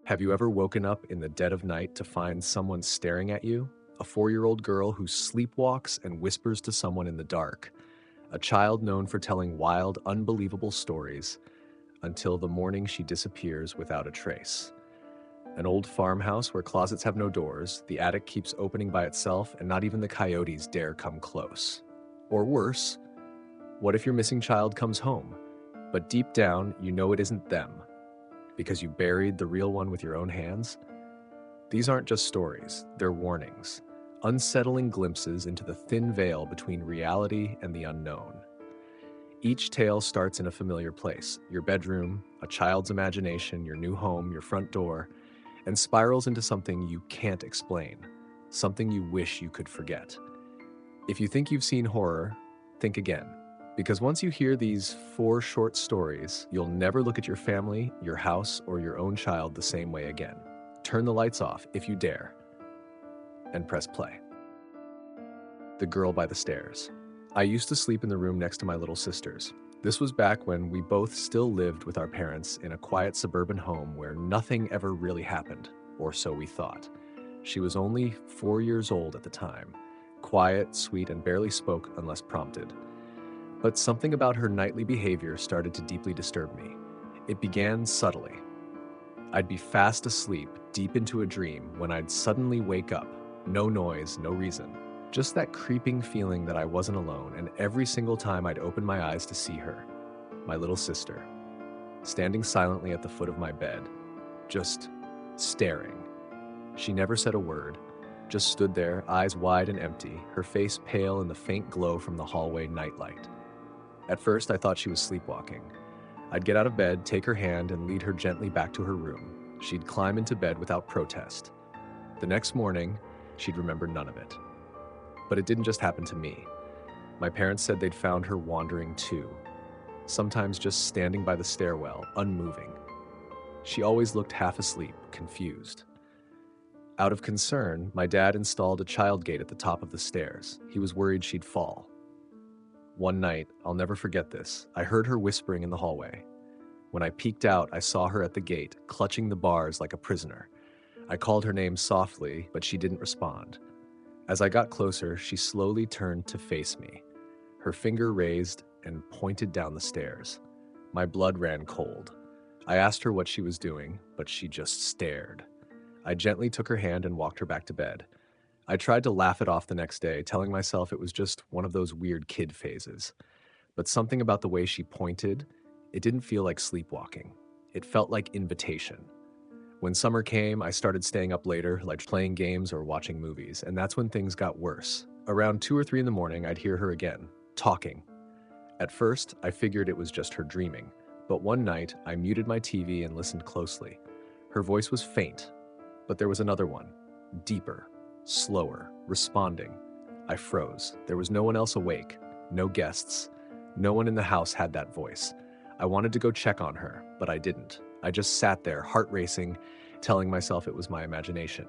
Have you ever woken up in the dead of night to find someone staring at you? A 4-year-old girl who sleepwalks and whispers to someone in the dark. A child known for telling wild, unbelievable stories until the morning she disappears without a trace. An old farmhouse where closets have no doors, the attic keeps opening by itself, and not even the coyotes dare come close. Or worse, what if your missing child comes home, but deep down you know it isn't them because you buried the real one with your own hands? These aren't just stories, they're warnings, unsettling glimpses into the thin veil between reality and the unknown. Each tale starts in a familiar place, your bedroom, a child's imagination, your new home, your front door, and spirals into something you can't explain, something you wish you could forget. If you think you've seen horror, think again. Because once you hear these 4 short stories, you'll never look at your family, your house, or your own child the same way again. Turn the lights off if you dare, and press play. The Girl by the Stairs. I used to sleep in the room next to my little sisters. This was back when we both still lived with our parents in a quiet suburban home where nothing ever really happened, or so we thought. She was only 4 years old at the time, quiet, sweet, and barely spoke unless prompted. But something about her nightly behavior started to deeply disturb me. It began subtly. I'd be fast asleep, deep into a dream, when I'd suddenly wake up. No noise, no reason. Just that creeping feeling that I wasn't alone, and every single time I'd open my eyes to see her, my little sister, standing silently at the foot of my bed, just staring. She never said a word, just stood there, eyes wide and empty, her face pale in the faint glow from the hallway nightlight. At first, I thought she was sleepwalking. I'd get out of bed, take her hand, and lead her gently back to her room. She'd climb into bed without protest. The next morning, she'd remember none of it. But it didn't just happen to me. My parents said they'd found her wandering too, sometimes just standing by the stairwell, unmoving. She always looked half asleep, confused. Out of concern, my dad installed a child gate at the top of the stairs. He was worried she'd fall. One night, I'll never forget this, I heard her whispering in the hallway. When I peeked out, I saw her at the gate, clutching the bars like a prisoner. I called her name softly, but she didn't respond. As I got closer, she slowly turned to face me, her finger raised and pointed down the stairs. My blood ran cold. I asked her what she was doing, but she just stared. I gently took her hand and walked her back to bed. I tried to laugh it off the next day, telling myself it was just one of those weird kid phases. But something about the way she pointed, it didn't feel like sleepwalking. It felt like invitation. When summer came, I started staying up later, like playing games or watching movies, and that's when things got worse. Around 2 or 3 in the morning, I'd hear her again, talking. At first, I figured it was just her dreaming, but one night, I muted my TV and listened closely. Her voice was faint, but there was another one, deeper, slower, responding. I froze. There was no one else awake, no guests. No one in the house had that voice. I wanted to go check on her, but I didn't. I just sat there, heart racing, telling myself it was my imagination.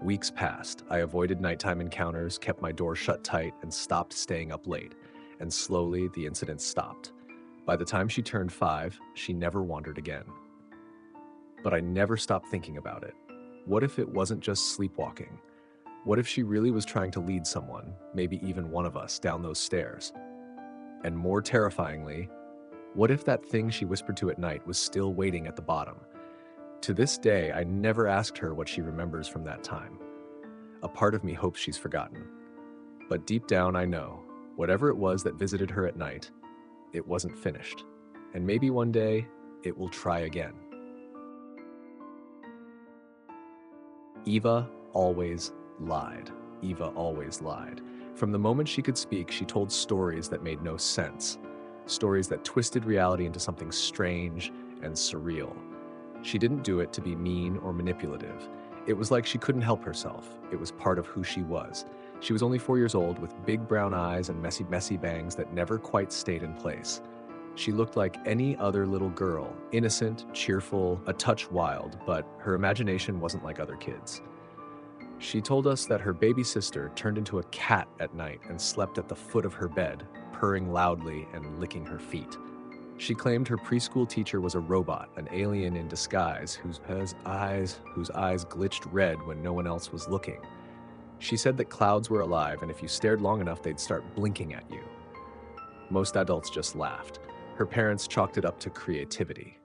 Weeks passed. I avoided nighttime encounters, kept my door shut tight, and stopped staying up late. And slowly, the incident stopped. By the time she turned 5, she never wandered again. But I never stopped thinking about it. What if it wasn't just sleepwalking? What if she really was trying to lead someone, maybe even one of us, down those stairs? And more terrifyingly, what if that thing she whispered to at night was still waiting at the bottom? To this day, I never asked her what she remembers from that time. A part of me hopes she's forgotten. But deep down, I know, whatever it was that visited her at night, it wasn't finished. And maybe one day, it will try again. Eva always lied. Eva always lied. From the moment she could speak, she told stories that made no sense. Stories that twisted reality into something strange and surreal. She didn't do it to be mean or manipulative. It was like she couldn't help herself. It was part of who she was. She was only 4 years old with big brown eyes and messy bangs that never quite stayed in place. She looked like any other little girl, innocent, cheerful, a touch wild, but her imagination wasn't like other kids. She told us that her baby sister turned into a cat at night and slept at the foot of her bed, purring loudly and licking her feet. She claimed her preschool teacher was a robot, an alien in disguise, whose eyes glitched red when no one else was looking. She said that clouds were alive, and if you stared long enough, they'd start blinking at you. Most adults just laughed. Her parents chalked it up to creativity.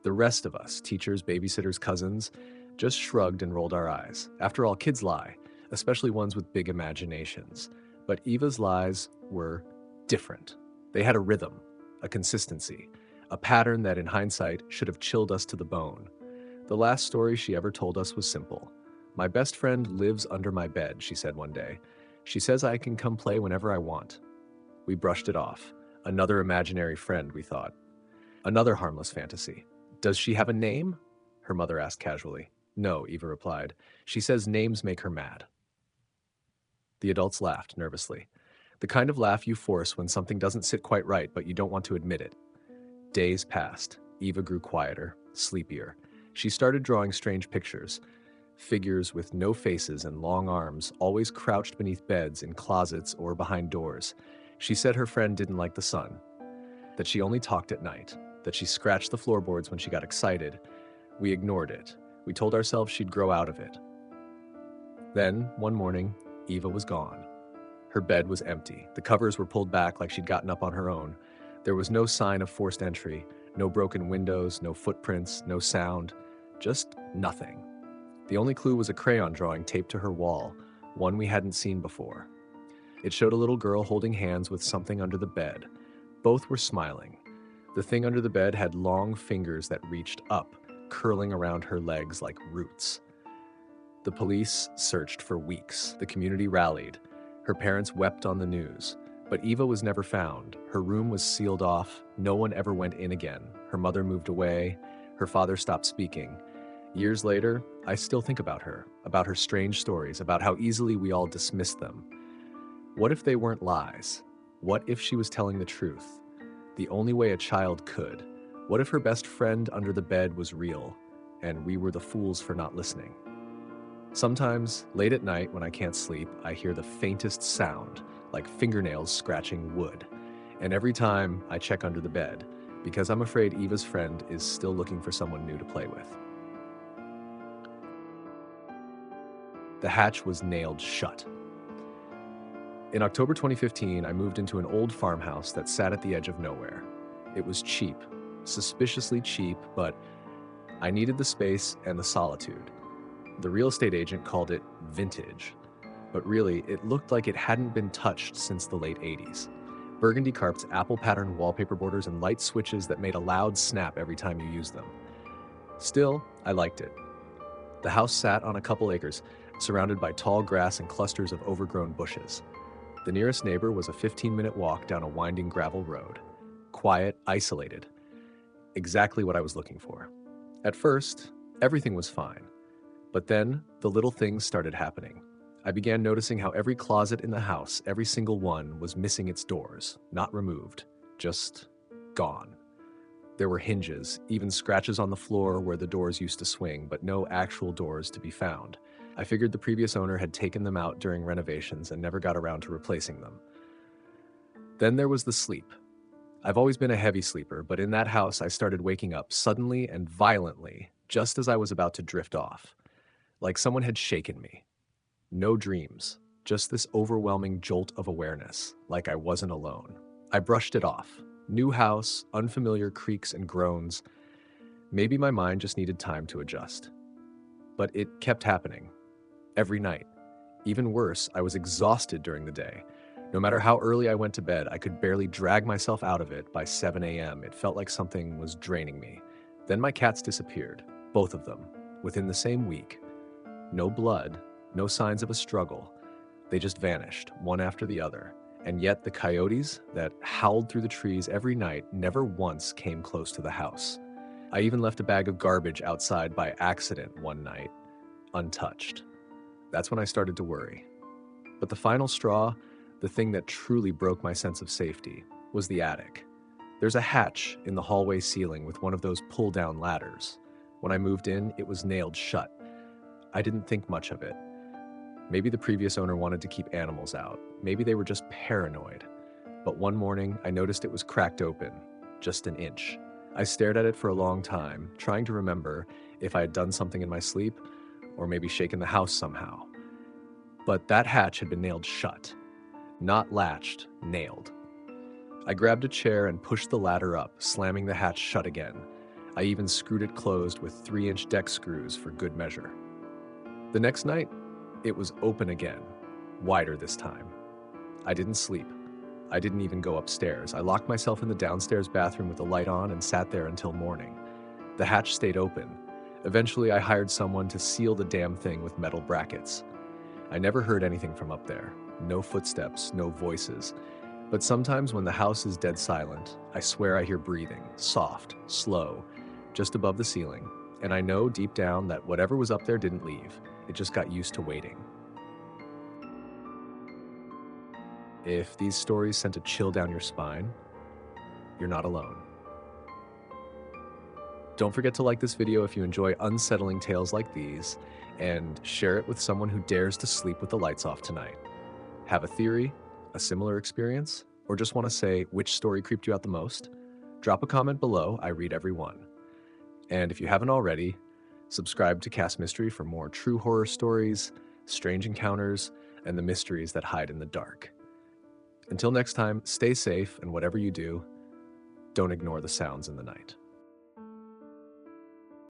The rest of us, teachers, babysitters, cousins, just shrugged and rolled our eyes. After all, kids lie, especially ones with big imaginations. But Eva's lies were different. They had a rhythm, a consistency, a pattern that in hindsight should have chilled us to the bone. The last story she ever told us was simple. "My best friend lives under my bed," she said one day. "She says I can come play whenever I want." We brushed it off. Another imaginary friend, we thought. Another harmless fantasy. "Does she have a name?" her mother asked casually. "No," Eva replied. "She says names make her mad." The adults laughed nervously. The kind of laugh you force when something doesn't sit quite right, but you don't want to admit it. Days passed. Eva grew quieter, sleepier. She started drawing strange pictures. Figures with no faces and long arms, always crouched beneath beds, in closets, or behind doors. She said her friend didn't like the sun, that she only talked at night, that she scratched the floorboards when she got excited. We ignored it. We told ourselves she'd grow out of it. Then, one morning, Eva was gone. Her bed was empty. The covers were pulled back like she'd gotten up on her own. There was no sign of forced entry, no broken windows, no footprints, no sound, just nothing. The only clue was a crayon drawing taped to her wall, one we hadn't seen before. It showed a little girl holding hands with something under the bed. Both were smiling. The thing under the bed had long fingers that reached up, curling around her legs like roots. The police searched for weeks. The community rallied. Her parents wept on the news. But Eva was never found. Her room was sealed off. No one ever went in again. Her mother moved away. Her father stopped speaking. Years later, I still think about her strange stories, about how easily we all dismissed them. What if they weren't lies? What if she was telling the truth? The only way a child could. What if her best friend under the bed was real, and we were the fools for not listening? Sometimes, late at night when I can't sleep, I hear the faintest sound, like fingernails scratching wood. And every time I check under the bed, because I'm afraid Eva's friend is still looking for someone new to play with. The hatch was nailed shut. In October 2015, I moved into an old farmhouse that sat at the edge of nowhere. It was cheap, suspiciously cheap, but I needed the space and the solitude. The real estate agent called it vintage, but really, it looked like it hadn't been touched since the late 80s. Burgundy carpets, apple-patterned wallpaper borders, and light switches that made a loud snap every time you used them. Still, I liked it. The house sat on a couple acres, surrounded by tall grass and clusters of overgrown bushes. The nearest neighbor was a 15-minute walk down a winding gravel road. Quiet, isolated. Exactly what I was looking for. At first, everything was fine. But then, the little things started happening. I began noticing how every closet in the house, every single one, was missing its doors, not removed, just gone. There were hinges, even scratches on the floor where the doors used to swing, but no actual doors to be found. I figured the previous owner had taken them out during renovations and never got around to replacing them. Then there was the sleep. I've always been a heavy sleeper, but in that house I started waking up suddenly and violently, just as I was about to drift off. Like someone had shaken me. No dreams, just this overwhelming jolt of awareness, like I wasn't alone. I brushed it off. New house, unfamiliar creaks and groans. Maybe my mind just needed time to adjust. But it kept happening. Every night. Even worse, I was exhausted during the day. No matter how early I went to bed, I could barely drag myself out of it by 7 a.m. It felt like something was draining me. Then my cats disappeared, both of them, within the same week. No blood, no signs of a struggle. They just vanished, one after the other. And yet the coyotes that howled through the trees every night never once came close to the house. I even left a bag of garbage outside by accident one night, untouched. That's when I started to worry. But the final straw, the thing that truly broke my sense of safety, was the attic. There's a hatch in the hallway ceiling with one of those pull-down ladders. When I moved in, it was nailed shut. I didn't think much of it. Maybe the previous owner wanted to keep animals out. Maybe they were just paranoid. But one morning, I noticed it was cracked open. just an inch. I stared at it for a long time, trying to remember if I had done something in my sleep or maybe shaken the house somehow. But that hatch had been nailed shut, not latched, nailed. I grabbed a chair and pushed the ladder up, slamming the hatch shut again. I even screwed it closed with 3-inch deck screws for good measure. The next night, it was open again, wider this time. I didn't sleep. I didn't even go upstairs. I locked myself in the downstairs bathroom with the light on and sat there until morning. The hatch stayed open. Eventually, I hired someone to seal the damn thing with metal brackets. I never heard anything from up there. No footsteps, no voices. But sometimes when the house is dead silent, I swear I hear breathing, soft, slow, just above the ceiling. And I know deep down that whatever was up there didn't leave. It just got used to waiting. If these stories sent a chill down your spine, you're not alone. Don't forget to like this video if you enjoy unsettling tales like these, and share it with someone who dares to sleep with the lights off tonight. Have a theory, a similar experience, or just want to say which story creeped you out the most? Drop a comment below, I read every one. And if you haven't already, subscribe to Cast Mystery for more true horror stories, strange encounters, and the mysteries that hide in the dark. Until next time, stay safe, and whatever you do, don't ignore the sounds in the night.